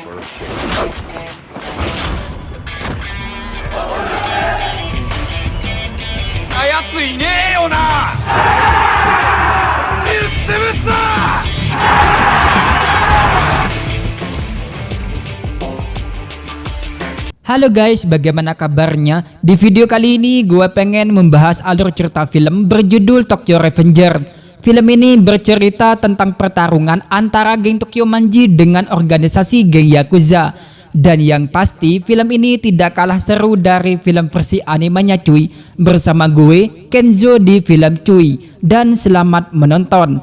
Halo guys, bagaimana kabarnya? Di video kali ini gue pengen membahas alur cerita film berjudul Tokyo Revenger. Film ini bercerita tentang pertarungan antara geng Tokyo Manji dengan organisasi geng Yakuza. Dan yang pasti film ini tidak kalah seru dari film versi animenya cuy. Bersama gue, Kenzo di film cuy. Dan selamat menonton.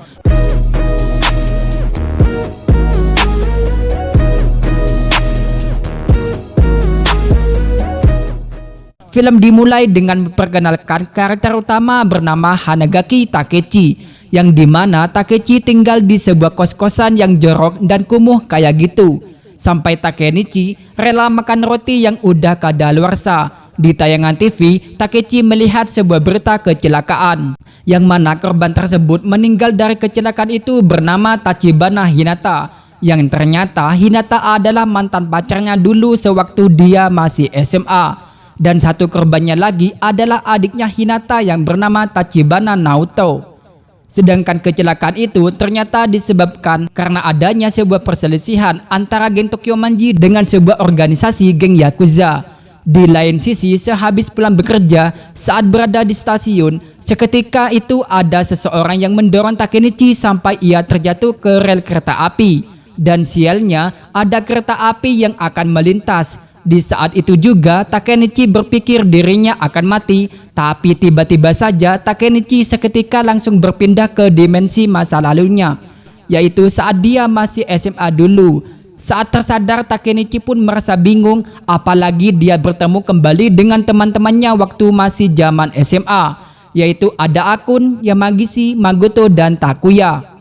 Film dimulai dengan memperkenalkan karakter utama bernama Hanagaki Takechi, yang dimana Takechi tinggal di sebuah kos-kosan yang jorok dan kumuh kayak gitu. Sampai Takenichi rela makan roti yang udah kadaluarsa. Di tayangan TV, Takechi melihat sebuah berita kecelakaan, yang mana korban tersebut meninggal dari kecelakaan itu bernama Tachibana Hinata, yang ternyata Hinata adalah mantan pacarnya dulu sewaktu dia masih SMA. Dan satu korbannya lagi adalah adiknya Hinata yang bernama Tachibana Naoto. Sedangkan kecelakaan itu ternyata disebabkan karena adanya sebuah perselisihan antara geng Tokyo Manji dengan sebuah organisasi geng Yakuza. Di lain sisi, sehabis pulang bekerja, saat berada di stasiun, seketika itu ada seseorang yang mendorong Takenichi sampai ia terjatuh ke rel kereta api. Dan sialnya, ada kereta api yang akan melintas. Di saat itu juga Takenichi berpikir dirinya akan mati, tapi tiba-tiba saja Takenichi seketika langsung berpindah ke dimensi masa lalunya, yaitu saat dia masih SMA dulu. Saat tersadar, Takenichi pun merasa bingung, apalagi dia bertemu kembali dengan teman-temannya waktu masih zaman SMA, yaitu ada Akun, Yamagishi, Magoto, dan Takuya.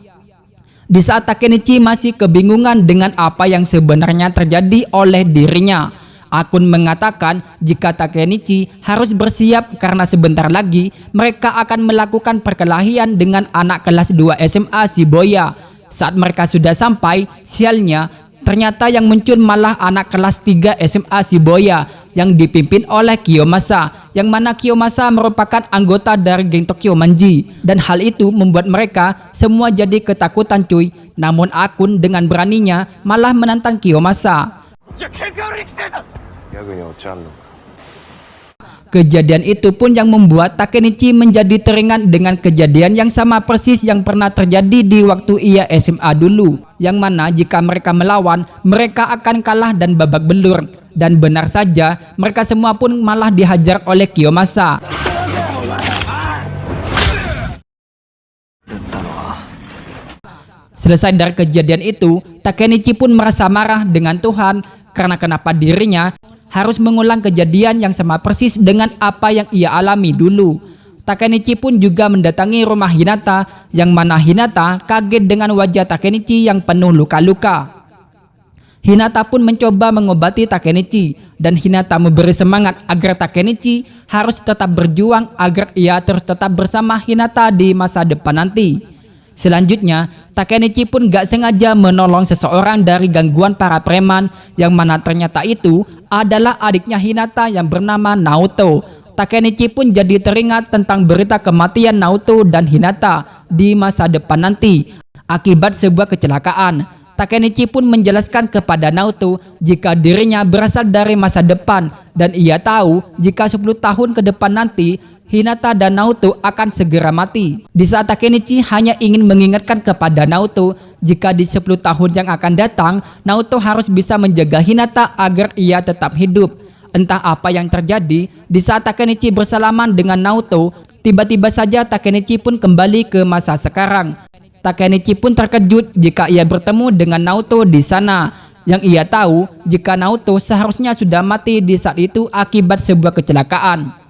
Di saat Takenichi masih kebingungan dengan apa yang sebenarnya terjadi oleh dirinya, Akun mengatakan jika Takenichi harus bersiap karena sebentar lagi mereka akan melakukan perkelahian dengan anak kelas 2 SMA Shibuya. Saat mereka sudah sampai, sialnya ternyata yang muncul malah anak kelas 3 SMA Shibuya yang dipimpin oleh Kiyomasa, yang mana Kiyomasa merupakan anggota dari geng Tokyo Manji. Dan hal itu membuat mereka semua jadi ketakutan cuy. Namun Akun dengan beraninya malah menantang Kiyomasa. Kejadian itu pun yang membuat Takenichi menjadi teringat dengan kejadian yang sama persis yang pernah terjadi di waktu ia SMA dulu, yang mana jika mereka melawan, mereka akan kalah dan babak belur. Dan benar saja, mereka semua pun malah dihajar oleh Kiyomasa. Selesai dari kejadian itu, Takenichi pun merasa marah dengan Tuhan karena kenapa dirinya harus mengulang kejadian yang sama persis dengan apa yang ia alami dulu. Takenichi pun juga mendatangi rumah Hinata, yang mana Hinata kaget dengan wajah Takenichi yang penuh luka-luka. Hinata pun mencoba mengobati Takenichi, dan Hinata memberi semangat agar Takenichi harus tetap berjuang agar ia terus tetap bersama Hinata di masa depan nanti. Selanjutnya, Takenichi pun gak sengaja menolong seseorang dari gangguan para preman, yang mana ternyata itu adalah adiknya Hinata yang bernama Naoto. Takenichi pun jadi teringat tentang berita kematian Naoto dan Hinata di masa depan nanti akibat sebuah kecelakaan. Takenichi pun menjelaskan kepada Naoto jika dirinya berasal dari masa depan dan ia tahu jika 10 tahun ke depan nanti Hinata dan Naoto akan segera mati. Di saat Takenichi hanya ingin mengingatkan kepada Naoto jika di 10 tahun yang akan datang, Naoto harus bisa menjaga Hinata agar ia tetap hidup. Entah apa yang terjadi, di saat Takenichi bersalaman dengan Naoto, tiba-tiba saja Takenichi pun kembali ke masa sekarang. Takenichi pun terkejut jika ia bertemu dengan Naoto di sana, yang ia tahu jika Naoto seharusnya sudah mati di saat itu akibat sebuah kecelakaan.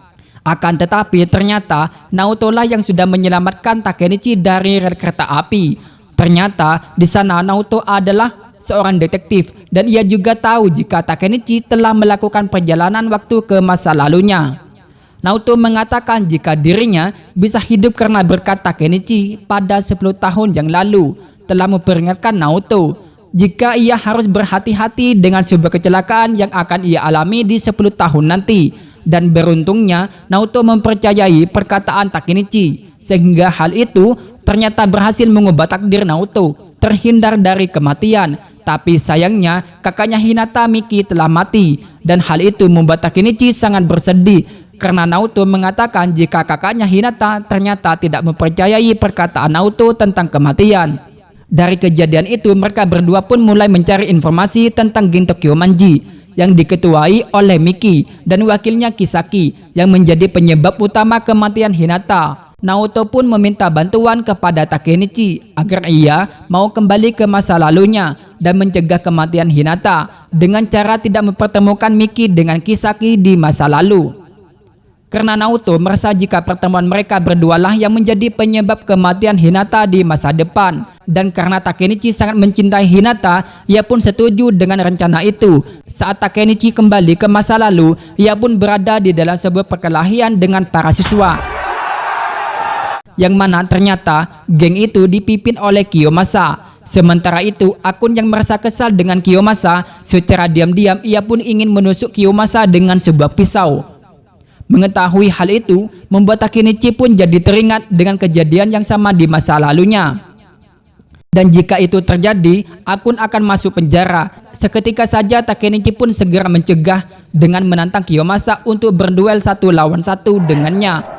Akan tetapi ternyata Naoto lah yang sudah menyelamatkan Takenichi dari rel kereta api. Ternyata di sana Naoto adalah seorang detektif dan ia juga tahu jika Takenichi telah melakukan perjalanan waktu ke masa lalunya. Naoto mengatakan jika dirinya bisa hidup karena berkat Takenichi pada 10 tahun yang lalu telah memperingatkan Naoto jika ia harus berhati-hati dengan sebuah kecelakaan yang akan ia alami di 10 tahun nanti. Dan beruntungnya Naoto mempercayai perkataan Takemichi, sehingga hal itu ternyata berhasil mengubah takdir Naoto terhindar dari kematian. Tapi sayangnya kakaknya Hinata, Miki, telah mati, dan hal itu membuat Takemichi sangat bersedih karena Naoto mengatakan jika kakaknya Hinata ternyata tidak mempercayai perkataan Naoto tentang kematian. Dari kejadian itu mereka berdua pun mulai mencari informasi tentang geng Tokyomanji yang diketuai oleh Miki dan wakilnya Kisaki yang menjadi penyebab utama kematian Hinata. Naoto pun meminta bantuan kepada Takemichi agar ia mau kembali ke masa lalunya dan mencegah kematian Hinata dengan cara tidak mempertemukan Miki dengan Kisaki di masa lalu. Karena Naoto merasa jika pertemuan mereka berdualah yang menjadi penyebab kematian Hinata di masa depan. Dan karena Takemichi sangat mencintai Hinata, ia pun setuju dengan rencana itu. Saat Takemichi kembali ke masa lalu, ia pun berada di dalam sebuah perkelahian dengan para siswa, yang mana ternyata geng itu dipimpin oleh Kiyomasa. Sementara itu, akun yang merasa kesal dengan Kiyomasa, secara diam-diam ia pun ingin menusuk Kiyomasa dengan sebuah pisau. Mengetahui hal itu membuat Takemichi pun jadi teringat dengan kejadian yang sama di masa lalunya. Dan jika itu terjadi, akun akan masuk penjara. Seketika saja Takemichi pun segera mencegah dengan menantang Kiyomasa untuk berduel 1 lawan 1 dengannya.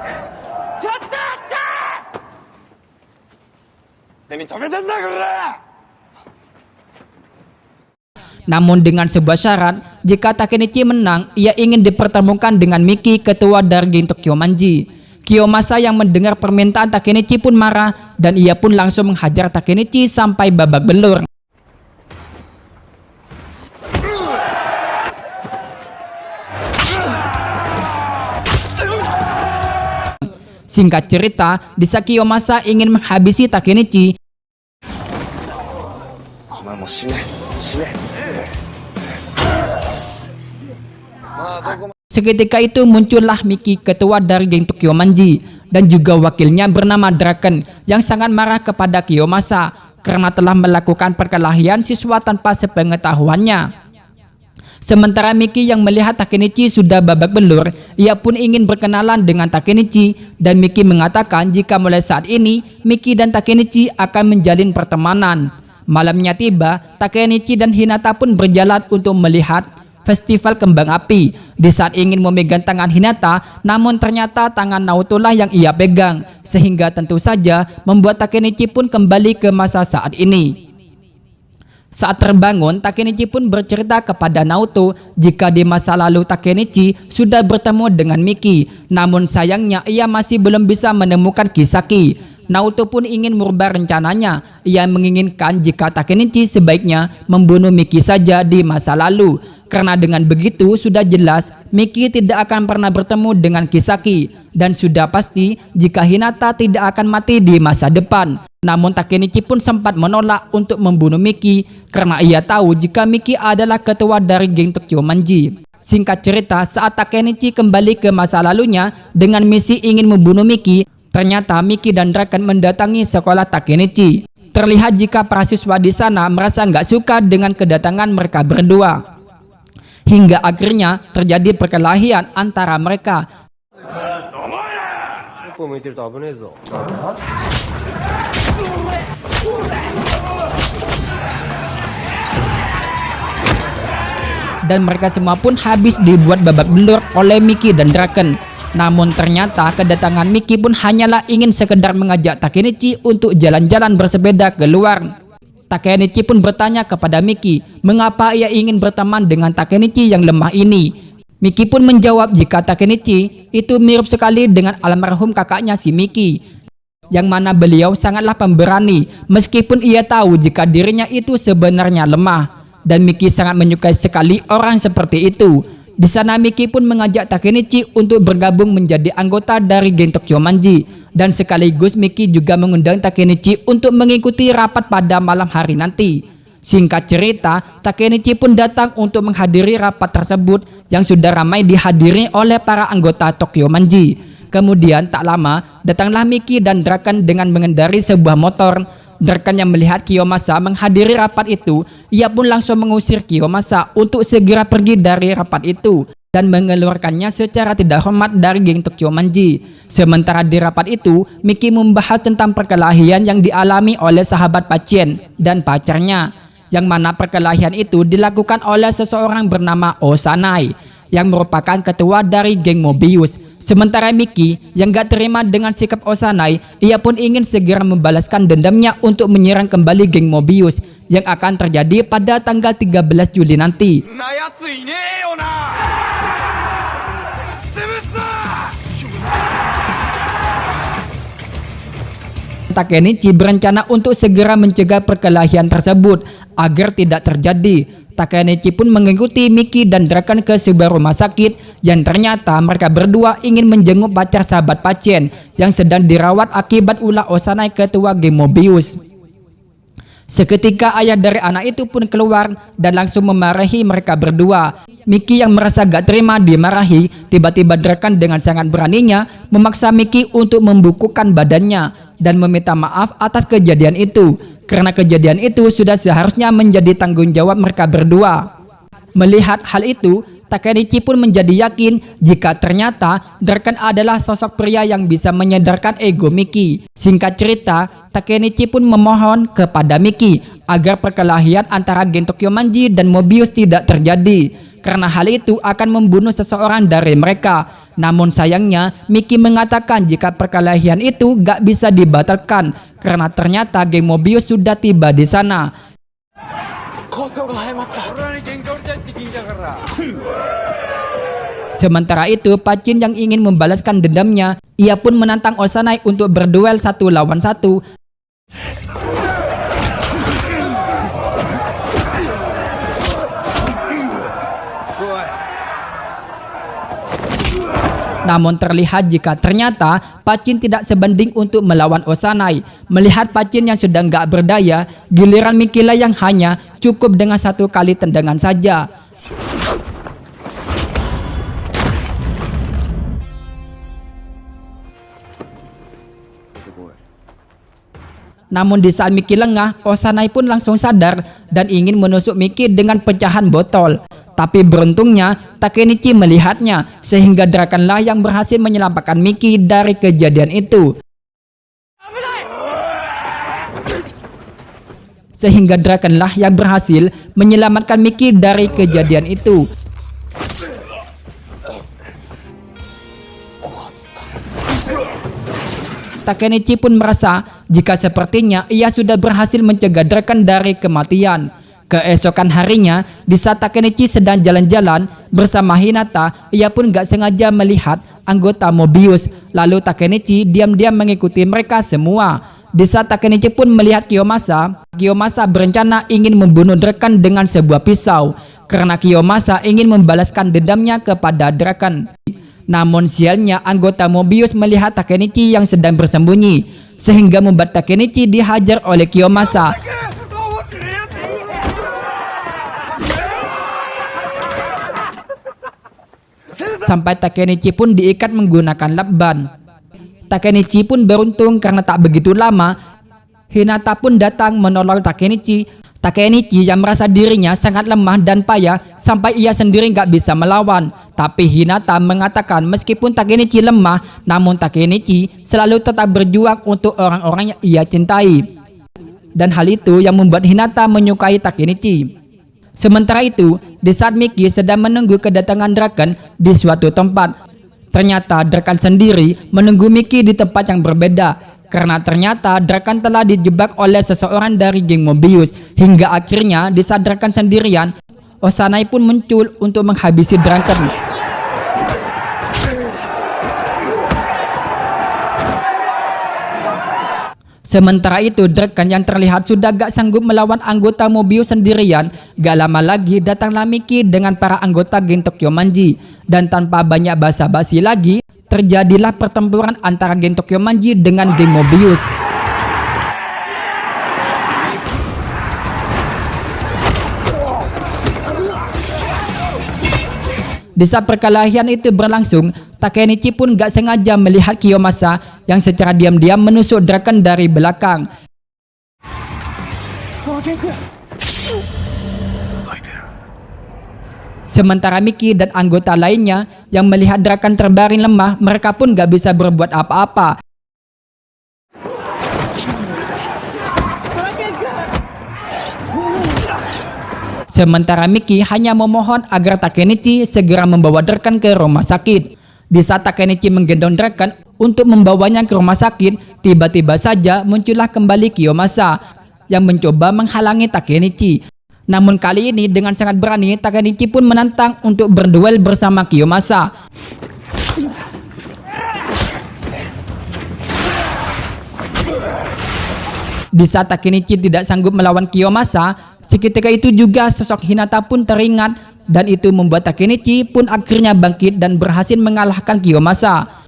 Namun dengan sebuah syarat, jika Takemichi menang, ia ingin dipertemukan dengan Miki, ketua dari geng Tokyomanji. Kiyomasa yang mendengar permintaan Takemichi pun marah dan ia pun langsung menghajar Takemichi sampai babak belur. Singkat cerita, di saat Kiyomasa ingin menghabisi Takemichi, seketika itu muncullah Miki, ketua dari geng Tokyomanji, dan juga wakilnya bernama Draken yang sangat marah kepada Kiyomasa karena telah melakukan perkelahian siswa tanpa sepengetahuannya. Sementara Miki yang melihat Takemichi sudah babak belur, ia pun ingin berkenalan dengan Takemichi, dan Miki mengatakan jika mulai saat ini Miki dan Takemichi akan menjalin pertemanan. Malamnya tiba, Takemichi dan Hinata pun berjalan untuk melihat festival kembang api. Di saat ingin memegang tangan Hinata, namun ternyata tangan Naoto lah yang ia pegang, sehingga tentu saja membuat Takemichi pun kembali ke masa saat ini. Saat terbangun, Takemichi pun bercerita kepada Naoto jika di masa lalu Takemichi sudah bertemu dengan Miki, namun sayangnya ia masih belum bisa menemukan Kisaki. Naoto pun ingin merubah rencananya. Ia menginginkan jika Takemichi sebaiknya membunuh Miki saja di masa lalu, karena dengan begitu sudah jelas Miki tidak akan pernah bertemu dengan Kisaki, dan sudah pasti jika Hinata tidak akan mati di masa depan. Namun Takemichi pun sempat menolak untuk membunuh Miki karena ia tahu jika Miki adalah ketua dari geng Tokyomanji. Singkat cerita, saat Takemichi kembali ke masa lalunya dengan misi ingin membunuh Miki, ternyata Miki dan Draken mendatangi sekolah Takemichi. Terlihat jika para siswa di sana merasa nggak suka dengan kedatangan mereka berdua, hingga akhirnya terjadi perkelahian antara mereka. Dan mereka semua pun habis dibuat babak belur oleh Miki dan Draken. Namun ternyata kedatangan Miki pun hanyalah ingin sekedar mengajak Takemichi untuk jalan-jalan bersepeda keluar. Takemichi pun bertanya kepada Miki mengapa ia ingin berteman dengan Takemichi yang lemah ini. Miki pun menjawab jika Takemichi itu mirip sekali dengan almarhum kakaknya si Miki, yang mana beliau sangatlah pemberani meskipun ia tahu jika dirinya itu sebenarnya lemah. Dan Miki sangat menyukai sekali orang seperti itu. Di sana Miki pun mengajak Takemichi untuk bergabung menjadi anggota dari geng Tokyomanji, dan sekaligus Miki juga mengundang Takemichi untuk mengikuti rapat pada malam hari nanti. Singkat cerita, Takemichi pun datang untuk menghadiri rapat tersebut yang sudah ramai dihadiri oleh para anggota Tokyomanji. Kemudian tak lama datanglah Miki dan Draken dengan mengendarai sebuah motor. Draken yang melihat Kiyomasa menghadiri rapat itu, ia pun langsung mengusir Kiyomasa untuk segera pergi dari rapat itu dan mengeluarkannya secara tidak hormat dari geng Tokyo Manji. Sementara di rapat itu, Miki membahas tentang perkelahian yang dialami oleh sahabat Pacien dan pacarnya, yang mana perkelahian itu dilakukan oleh seseorang bernama Osanai yang merupakan ketua dari geng Mobius. Sementara Miki yang gak terima dengan sikap Osanai, ia pun ingin segera membalaskan dendamnya untuk menyerang kembali geng Mobius yang akan terjadi pada tanggal 13 Juli nanti. Takemichi berencana untuk segera mencegah perkelahian tersebut agar tidak terjadi. Takemichi pun mengikuti Miki dan Draken ke sebuah rumah sakit yang ternyata mereka berdua ingin menjenguk pacar sahabat Pacien yang sedang dirawat akibat ulah Osanai ketua geng Mobius. Seketika ayah dari anak itu pun keluar dan langsung memarahi mereka berdua. Miki yang merasa gak terima dimarahi, tiba-tiba Draken dengan sangat beraninya memaksa Miki untuk membukukan badannya dan meminta maaf atas kejadian itu. Karena kejadian itu sudah seharusnya menjadi tanggung jawab mereka berdua. Melihat hal itu, Takemichi pun menjadi yakin jika ternyata Draken adalah sosok pria yang bisa menyadarkan ego Miki. Singkat cerita, Takemichi pun memohon kepada Miki agar perkelahian antara geng Tokyo Manji dan Mobius tidak terjadi, karena hal itu akan membunuh seseorang dari mereka. Namun sayangnya, Miki mengatakan jika perkelahian itu gak bisa dibatalkan karena ternyata geng Mobius sudah tiba di sana. Sementara itu, Pacin yang ingin membalaskan dendamnya, ia pun menantang Osanai untuk berduel 1 lawan 1. Namun terlihat jika ternyata Pacin tidak sebanding untuk melawan Osanai. Melihat Pacin yang sudah gak berdaya, giliran Mikila yang hanya cukup dengan 1 kali tendangan saja. Namun di saat Miki lengah, Osanai pun langsung sadar dan ingin menusuk Miki dengan pecahan botol. Tapi beruntungnya Takemichi melihatnya sehingga Drakenlah yang berhasil menyelamatkan Miki dari kejadian itu. Takemichi pun merasa jika sepertinya ia sudah berhasil mencegah Draken dari kematian. Keesokan harinya, di saat Takemichi sedang jalan-jalan bersama Hinata, ia pun gak sengaja melihat anggota Mobius. Lalu Takemichi diam-diam mengikuti mereka semua. Di saat Takemichi pun melihat Kiyomasa, Kiyomasa berencana ingin membunuh Draken dengan sebuah pisau karena Kiyomasa ingin membalaskan dendamnya kepada Draken. Namun sialnya anggota Mobius melihat Takemichi yang sedang bersembunyi sehingga membuat Takemichi dihajar oleh Kiyomasa. Sampai Takemichi pun diikat menggunakan lakban. Takemichi pun beruntung karena tak begitu lama Hinata pun datang menolong Takemichi. Takemichi yang merasa dirinya sangat lemah dan payah sampai ia sendiri gak bisa melawan. Tapi Hinata mengatakan meskipun Takemichi lemah, namun Takemichi selalu tetap berjuang untuk orang-orang yang ia cintai. Dan hal itu yang membuat Hinata menyukai Takemichi. Sementara itu, di saat Miki sedang menunggu kedatangan Draken di suatu tempat, ternyata Draken sendiri menunggu Miki di tempat yang berbeda. Karena ternyata Draken telah dijebak oleh seseorang dari geng Mobius. Hingga akhirnya di saat Draken sendirian, Osanai pun muncul untuk menghabisi Draken. Sementara itu Draken yang terlihat sudah gak sanggup melawan anggota Mobius sendirian, gak lama lagi datanglah Miki dengan para anggota geng Tokyo Manji. Dan tanpa banyak basa-basi lagi, terjadilah pertempuran antara geng Tokyo Manji dengan geng Mobius. Di saat perkelahian itu berlangsung, Takemichi pun gak sengaja melihat Kiyomasa yang secara diam-diam menusuk Draken dari belakang. Sementara Mickey dan anggota lainnya yang melihat Draken terbaring lemah, mereka pun gak bisa berbuat apa-apa. Sementara Mickey hanya memohon agar Takemichi segera membawa Draken ke rumah sakit. Di saat Takemichi menggendong Draken untuk membawanya ke rumah sakit, tiba-tiba saja muncullah kembali Kiyomasa yang mencoba menghalangi Takemichi. Namun kali ini dengan sangat berani, Takemichi pun menantang untuk berduel bersama Kiyomasa. Di saat Takemichi tidak sanggup melawan Kiyomasa, seketika itu juga sosok Hinata pun teringat, dan itu membuat Takemichi pun akhirnya bangkit dan berhasil mengalahkan Kiyomasa.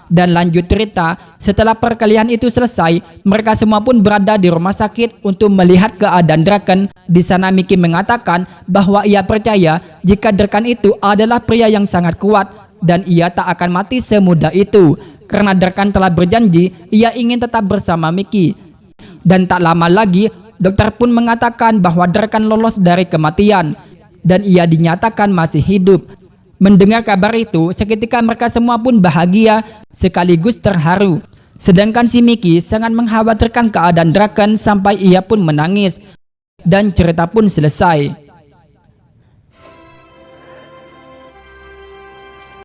Dan lanjut cerita, setelah perkelahian itu selesai, mereka semua pun berada di rumah sakit untuk melihat keadaan Draken. Di sana Mickey mengatakan bahwa ia percaya jika Draken itu adalah pria yang sangat kuat dan ia tak akan mati semudah itu. Karena Draken telah berjanji ia ingin tetap bersama Mickey. Dan tak lama lagi, dokter pun mengatakan bahwa Draken lolos dari kematian dan ia dinyatakan masih hidup. Mendengar kabar itu, seketika mereka semua pun bahagia sekaligus terharu. Sedangkan si Mickey sangat mengkhawatirkan keadaan Draken sampai ia pun menangis. Dan cerita pun selesai.